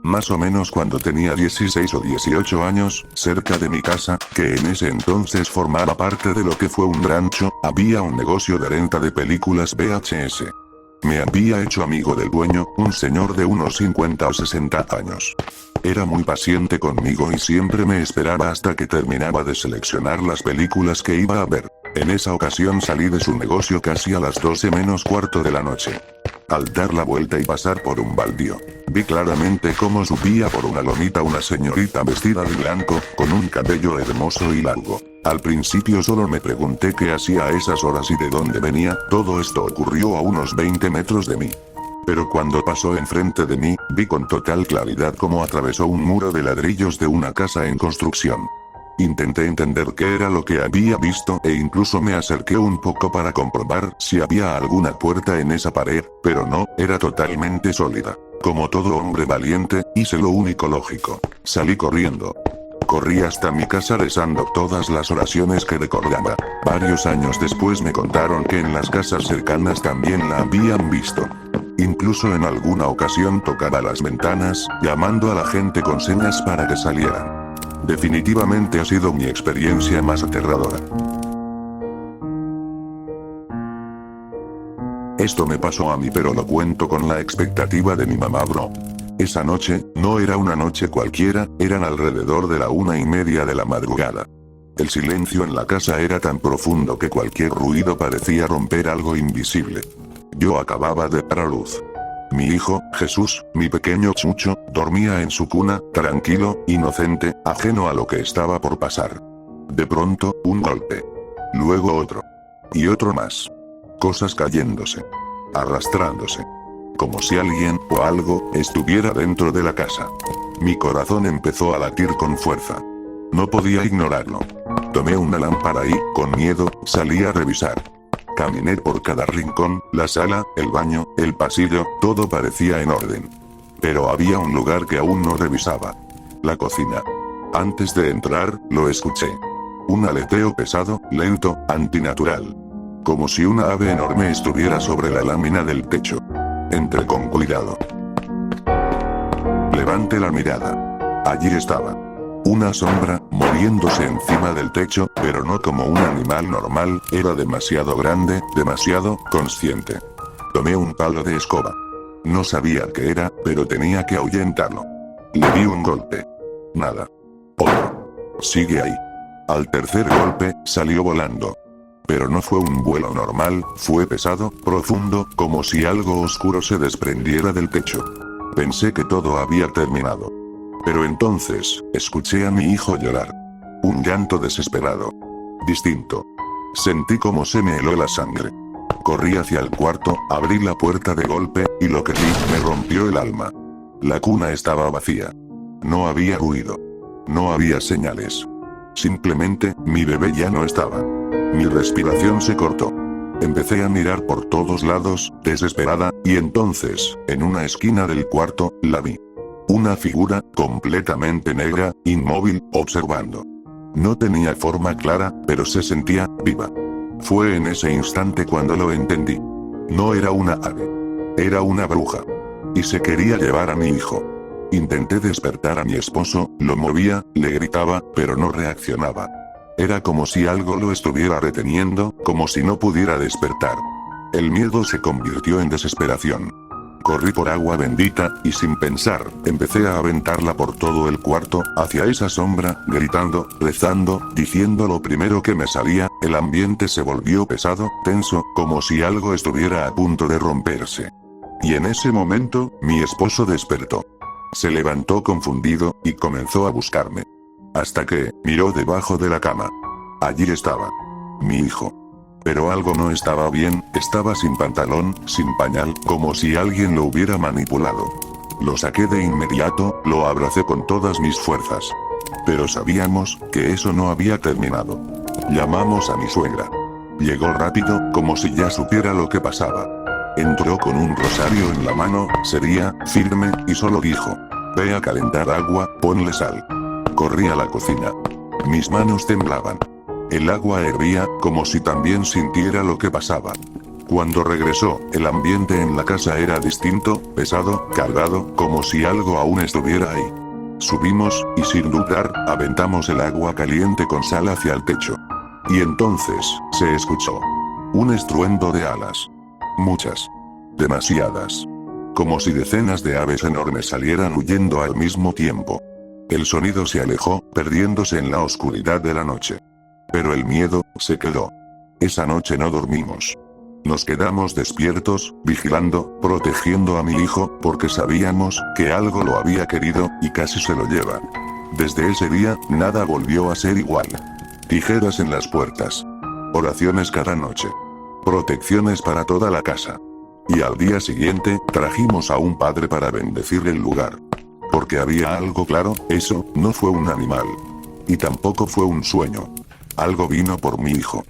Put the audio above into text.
más o menos cuando tenía 16 o 18 años, cerca de mi casa, que en ese entonces formaba parte de lo que fue un rancho, había un negocio de renta de películas VHS. Me había hecho amigo del dueño, un señor de unos 50 o 60 años. Era muy paciente conmigo y siempre me esperaba hasta que terminaba de seleccionar las películas que iba a ver. En esa ocasión salí de su negocio casi a las 12 menos cuarto de la noche. Al dar la vuelta y pasar por un baldío, vi claramente cómo subía por una lomita una señorita vestida de blanco, con un cabello hermoso y largo. Al principio solo me pregunté qué hacía a esas horas y de dónde venía. Todo esto ocurrió a unos 20 metros de mí. Pero cuando pasó enfrente de mí, vi con total claridad cómo atravesó un muro de ladrillos de una casa en construcción. Intenté entender qué era lo que había visto e incluso me acerqué un poco para comprobar si había alguna puerta en esa pared, pero no, era totalmente sólida. Como todo hombre valiente, hice lo único lógico. Salí corriendo. Corrí hasta mi casa rezando todas las oraciones que recordaba. Varios años después me contaron que en las casas cercanas también la habían visto. Incluso en alguna ocasión tocaba las ventanas, llamando a la gente con señas para que salieran. Definitivamente ha sido mi experiencia más aterradora. Esto me pasó a mí, pero lo cuento con la expectativa de mi mamá, bro. Esa noche, no era una noche cualquiera, eran alrededor de la 1:30 de la madrugada. El silencio en la casa era tan profundo que cualquier ruido parecía romper algo invisible. Yo acababa de dar a luz. Mi hijo, Jesús, mi pequeño Chucho, dormía en su cuna, tranquilo, inocente, ajeno a lo que estaba por pasar. De pronto, un golpe. Luego otro. Y otro más. Cosas cayéndose. Arrastrándose. Como si alguien, o algo, estuviera dentro de la casa. Mi corazón empezó a latir con fuerza. No podía ignorarlo. Tomé una lámpara y, con miedo, salí a revisar. Caminé por cada rincón, la sala, el baño, el pasillo, todo parecía en orden. Pero había un lugar que aún no revisaba. La cocina. Antes de entrar, lo escuché. Un aleteo pesado, lento, antinatural. Como si una ave enorme estuviera sobre la lámina del techo. Entré con cuidado. Levanté la mirada. Allí estaba. Una sombra, moviéndose encima del techo, pero no como un animal normal, era demasiado grande, demasiado consciente. Tomé un palo de escoba. No sabía qué era, pero tenía que ahuyentarlo. Le di un golpe. Nada. Otro. Sigue ahí. Al tercer golpe, salió volando. Pero no fue un vuelo normal, fue pesado, profundo, como si algo oscuro se desprendiera del techo. Pensé que todo había terminado. Pero entonces, escuché a mi hijo llorar. Un llanto desesperado. Distinto. Sentí como se me heló la sangre. Corrí hacia el cuarto, abrí la puerta de golpe, y lo que vi, me rompió el alma. La cuna estaba vacía. No había ruido. No había señales. Simplemente, mi bebé ya no estaba. Mi respiración se cortó. Empecé a mirar por todos lados, desesperada, y entonces, en una esquina del cuarto, la vi. Una figura, completamente negra, inmóvil, observando. No tenía forma clara, pero se sentía viva. Fue en ese instante cuando lo entendí. No era una ave. Era una bruja. Y se quería llevar a mi hijo. Intenté despertar a mi esposo, lo movía, le gritaba, pero no reaccionaba. Era como si algo lo estuviera reteniendo, como si no pudiera despertar. El miedo se convirtió en desesperación. Corrí por agua bendita, y sin pensar, empecé a aventarla por todo el cuarto, hacia esa sombra, gritando, rezando, diciendo lo primero que me salía. El ambiente se volvió pesado, tenso, como si algo estuviera a punto de romperse. Y en ese momento, mi esposo despertó. Se levantó confundido, y comenzó a buscarme. Hasta que, miró debajo de la cama. Allí estaba. Mi hijo. Pero algo no estaba bien, estaba sin pantalón, sin pañal, como si alguien lo hubiera manipulado. Lo saqué de inmediato, lo abracé con todas mis fuerzas. Pero sabíamos que eso no había terminado. Llamamos a mi suegra. Llegó rápido, como si ya supiera lo que pasaba. Entró con un rosario en la mano, seria, firme, y solo dijo: ve a calentar agua, ponle sal. Corrí a la cocina. Mis manos temblaban. El agua hervía, como si también sintiera lo que pasaba. Cuando regresó, el ambiente en la casa era distinto, pesado, cargado, como si algo aún estuviera ahí. Subimos, y sin dudar, aventamos el agua caliente con sal hacia el techo. Y entonces, se escuchó un estruendo de alas. Muchas. Demasiadas. Como si decenas de aves enormes salieran huyendo al mismo tiempo. El sonido se alejó, perdiéndose en la oscuridad de la noche. Pero el miedo, se quedó. Esa noche no dormimos. Nos quedamos despiertos, vigilando, protegiendo a mi hijo, porque sabíamos que algo lo había querido, y casi se lo lleva. Desde ese día, nada volvió a ser igual. Tijeras en las puertas. Oraciones cada noche. Protecciones para toda la casa. Y al día siguiente, trajimos a un padre para bendecir el lugar. Porque había algo claro, eso, no fue un animal. Y tampoco fue un sueño. Algo vino por mi hijo.